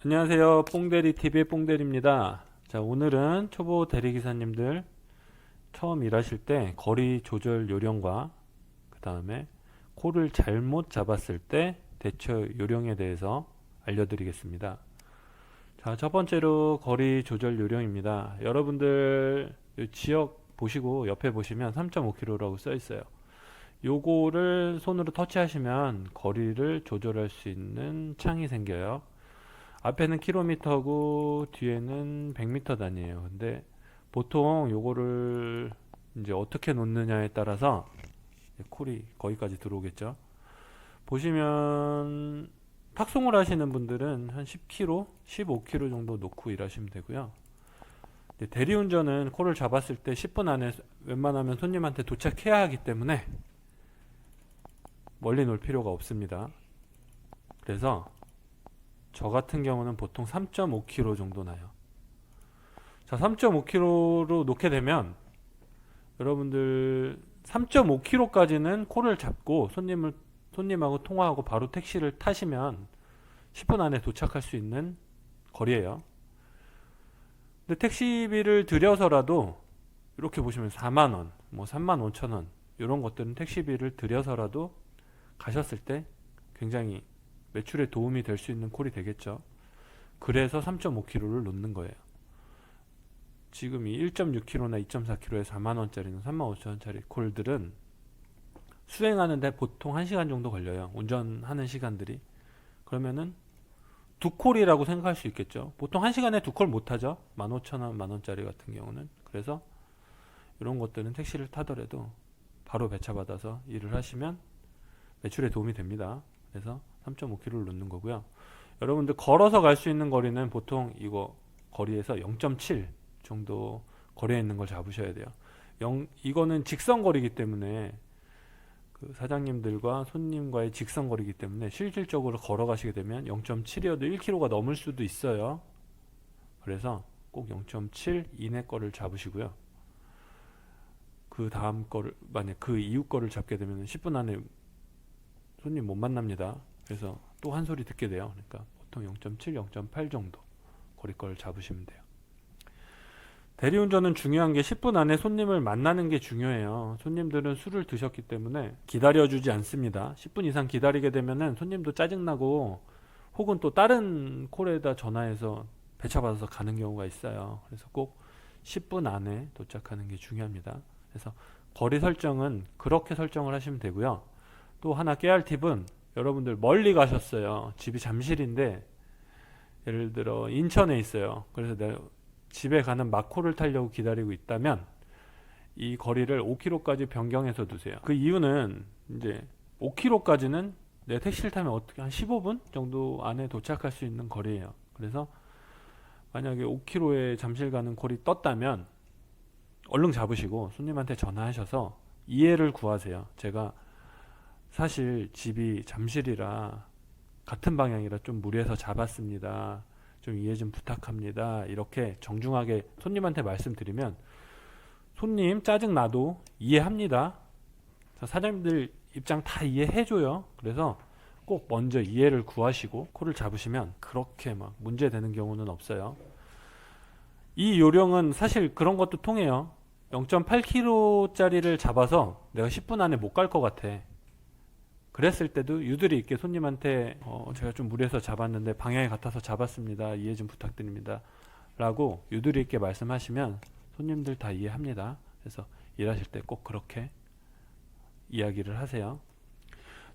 안녕하세요. 뽕대리TV의 뽕대리입니다. 자, 오늘은 초보 대리기사님들 처음 일하실 때 거리 조절 요령과 그 다음에 콜을 잘못 잡았을 때 대처 요령에 대해서 알려드리겠습니다. 자, 첫 번째로 거리 조절 요령입니다. 여러분들 지역 보시고 옆에 보시면 3.5km라고 써 있어요. 요거를 손으로 터치하시면 거리를 조절할 수 있는 창이 생겨요. 앞에는 킬로미터고 뒤에는 100m 단위예요. 근데 보통 요거를 이제 어떻게 놓느냐에 따라서 콜이 거기까지 들어오겠죠. 보시면 탁송을 하시는 분들은 한 10km, 15km 정도 놓고 일하시면 되고요. 대리운전은 콜을 잡았을 때 10분 안에 웬만하면 손님한테 도착해야 하기 때문에 멀리 놓을 필요가 없습니다. 그래서 저 같은 경우는 보통 3.5km 정도 나요. 자, 3.5km로 놓게 되면 여러분들 3.5km까지는 콜을 잡고 손님하고 통화하고 바로 택시를 타시면 10분 안에 도착할 수 있는 거리예요. 근데 택시비를 들여서라도 이렇게 보시면 4만원, 뭐 35,000원 이런 것들은 택시비를 들여서라도 가셨을 때 굉장히 매출에 도움이 될 수 있는 콜이 되겠죠. 그래서 3.5km를 놓는 거예요. 지금 이 1.6km나 2.4km에 4만원짜리나 35,000원짜리 콜들은 수행하는데 보통 1시간 정도 걸려요. 운전하는 시간들이. 그러면은 두 콜이라고 생각할 수 있겠죠. 보통 1시간에 두 콜 못하죠. 15,000원, 만원짜리 같은 경우는. 그래서 이런 것들은 택시를 타더라도 바로 배차받아서 일을 하시면 매출에 도움이 됩니다. 그래서 3.5km를 놓는 거고요. 여러분들 걸어서 갈 수 있는 거리는 보통 이거 거리에서 0.7 정도 거리에 있는 걸 잡으셔야 돼요. 이거는 직선 거리이기 때문에 그 사장님들과 손님과의 직선 거리이기 때문에 실질적으로 걸어가시게 되면 0.7이어도 1km가 넘을 수도 있어요. 그래서 꼭 0.7 이내 거를 잡으시고요. 그 다음 거를 만약 그 이후 거를 잡게 되면 10분 안에 손님 못 만납니다. 그래서 또 한 소리 듣게 돼요. 그러니까 보통 0.7, 0.8 정도 거리 걸 잡으시면 돼요. 대리운전은 중요한 게 10분 안에 손님을 만나는 게 중요해요. 손님들은 술을 드셨기 때문에 기다려주지 않습니다. 10분 이상 기다리게 되면은 손님도 짜증나고 혹은 또 다른 콜에다 전화해서 배차받아서 가는 경우가 있어요. 그래서 꼭 10분 안에 도착하는 게 중요합니다. 그래서 거리 설정은 그렇게 설정을 하시면 되고요. 또 하나 깨알 팁은 여러분들 멀리 가셨어요. 집이 잠실인데 예를 들어 인천에 있어요. 그래서 내가 집에 가는 막코를 타려고 기다리고 있다면 이 거리를 5km까지 변경해서 두세요. 그 이유는 이제 5km까지는 내가 택시를 타면 어떻게 한 15분 정도 안에 도착할 수 있는 거리예요. 그래서 만약에 5km에 잠실 가는 콜이 떴다면 얼른 잡으시고 손님한테 전화하셔서 이해를 구하세요. 제가 사실 집이 잠실이라 같은 방향이라 좀 무리해서 잡았습니다. 좀 이해 좀 부탁합니다. 이렇게 정중하게 손님한테 말씀드리면 손님 짜증 나도 이해합니다. 사장님들 입장 다 이해해줘요. 그래서 꼭 먼저 이해를 구하시고 콜을 잡으시면 그렇게 막 문제되는 경우는 없어요. 이 요령은 사실 그런 것도 통해요. 0.8km짜리를 잡아서 내가 10분 안에 못 갈 것 같아. 그랬을 때도 유두리 있게 손님한테 제가 좀 무리해서 잡았는데 방향이 같아서 잡았습니다. 이해 좀 부탁드립니다. 라고 유두리 있게 말씀하시면 손님들 다 이해합니다. 그래서 일하실 때 꼭 그렇게 이야기를 하세요.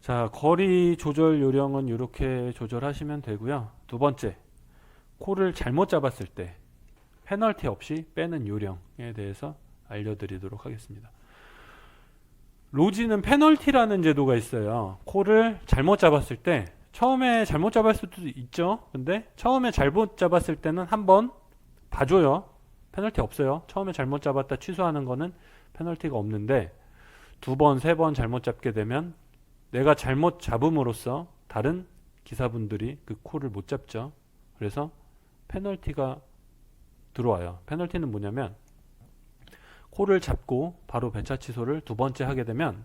자, 거리 조절 요령은 이렇게 조절하시면 되고요. 두 번째, 콜을 잘못 잡았을 때 페널티 없이 빼는 요령에 대해서 알려드리도록 하겠습니다. 로지는 페널티라는 제도가 있어요. 콜을 잘못 잡았을 때 처음에 잘못 잡았을 수도 있죠. 근데 처음에 잘못 잡았을 때는 한번 봐줘요. 페널티 없어요. 처음에 잘못 잡았다 취소하는 거는 페널티가 없는데 두 번, 세 번 잘못 잡게 되면 내가 잘못 잡음으로써 다른 기사분들이 그 콜을 못 잡죠. 그래서 페널티가 들어와요. 페널티는 뭐냐면 콜을 잡고 바로 배차 취소를 두 번째 하게 되면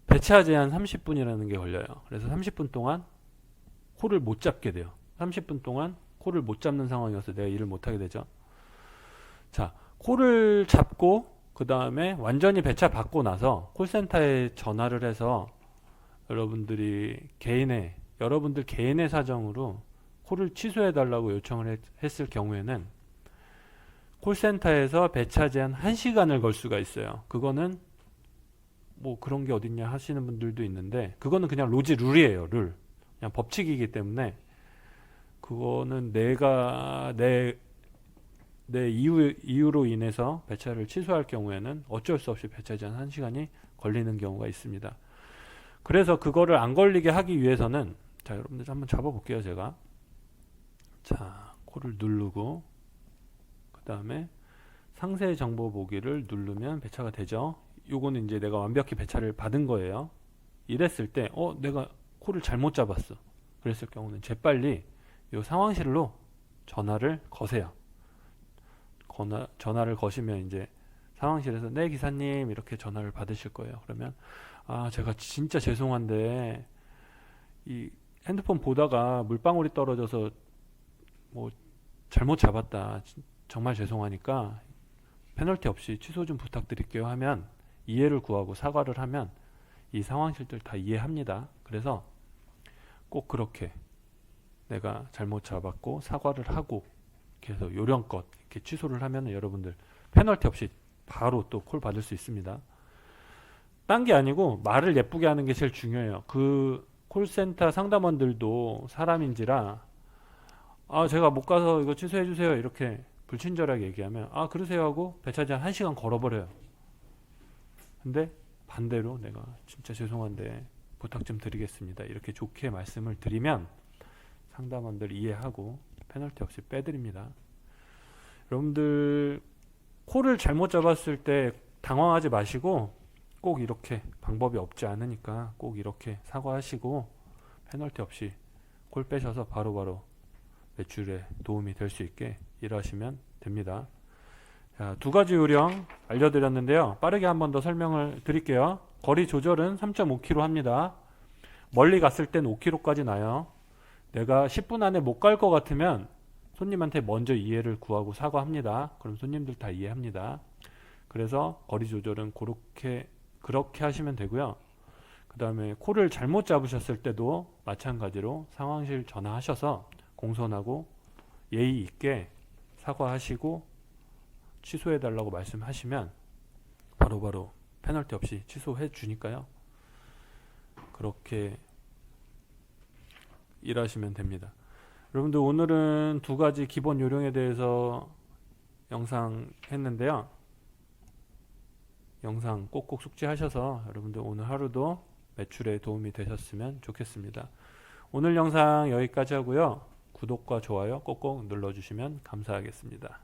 배차 제한 30분이라는 게 걸려요. 그래서 30분 동안 콜을 못 잡게 돼요. 30분 동안 콜을 못 잡는 상황이어서 내가 일을 못 하게 되죠. 자, 콜을 잡고 그 다음에 완전히 배차 받고 나서 콜센터에 전화를 해서 여러분들 개인의 사정으로 콜을 취소해 달라고 요청을 했을 경우에는 콜센터에서 배차 제한 1시간을 걸 수가 있어요. 그거는 뭐 그런 게 어딨냐 하시는 분들도 있는데, 그거는 그냥 룰이에요. 룰. 그냥 법칙이기 때문에 그거는 내가 내 이유로 인해서 배차를 취소할 경우에는 어쩔 수 없이 배차 제한 1시간이 걸리는 경우가 있습니다. 그래서 그거를 안 걸리게 하기 위해서는, 자, 여러분들 한번 잡아볼게요. 제가 자, 콜을 누르고 그 다음에 상세 정보 보기를 누르면 배차가 되죠. 요거는 이제 내가 완벽히 배차를 받은 거예요. 이랬을 때 내가 콜을 잘못 잡았어. 그랬을 경우는 재빨리 요 상황실로 전화를 거세요. 전화를 거시면 이제 상황실에서 네 기사님 이렇게 전화를 받으실 거예요. 그러면 제가 진짜 죄송한데 이 핸드폰 보다가 물방울이 떨어져서 뭐 잘못 잡았다. 정말 죄송하니까 페널티 없이 취소 좀 부탁드릴게요 하면, 이해를 구하고 사과를 하면 이 상황실들 다 이해합니다. 그래서 꼭 그렇게 내가 잘못 잡았고 사과를 하고 이렇게 해서 요령껏 이렇게 취소를 하면 여러분들 페널티 없이 바로 또 콜 받을 수 있습니다. 딴 게 아니고 말을 예쁘게 하는 게 제일 중요해요. 그 콜센터 상담원들도 사람인지라 제가 못 가서 이거 취소해 주세요 이렇게 불친절하게 얘기하면 그러세요 하고 배차 제한 1시간 걸어버려요. 근데 반대로 내가 진짜 죄송한데 부탁 좀 드리겠습니다 이렇게 좋게 말씀을 드리면 상담원들 이해하고 페널티 없이 빼드립니다. 여러분들 콜을 잘못 잡았을 때 당황하지 마시고 꼭 이렇게, 방법이 없지 않으니까 꼭 이렇게 사과하시고 페널티 없이 콜 빼셔서 바로바로 매출에 도움이 될 수 있게 일하시면 됩니다. 자, 두 가지 요령 알려드렸는데요. 빠르게 한 번 더 설명을 드릴게요. 거리 조절은 3.5km 합니다. 멀리 갔을 땐 5km까지 나요. 내가 10분 안에 못 갈 것 같으면 손님한테 먼저 이해를 구하고 사과합니다. 그럼 손님들 다 이해합니다. 그래서 거리 조절은 그렇게 하시면 되고요. 그 다음에 콜을 잘못 잡으셨을 때도 마찬가지로 상황실 전화하셔서 공손하고 예의 있게 사과하시고 취소해 달라고 말씀하시면 바로바로 페널티 없이 취소해 주니까요. 그렇게 일하시면 됩니다. 여러분들 오늘은 두 가지 기본 요령에 대해서 영상 했는데요. 영상 꼭꼭 숙지하셔서 여러분들 오늘 하루도 매출에 도움이 되셨으면 좋겠습니다. 오늘 영상 여기까지 하고요. 구독과 좋아요 꼭꼭 눌러주시면 감사하겠습니다.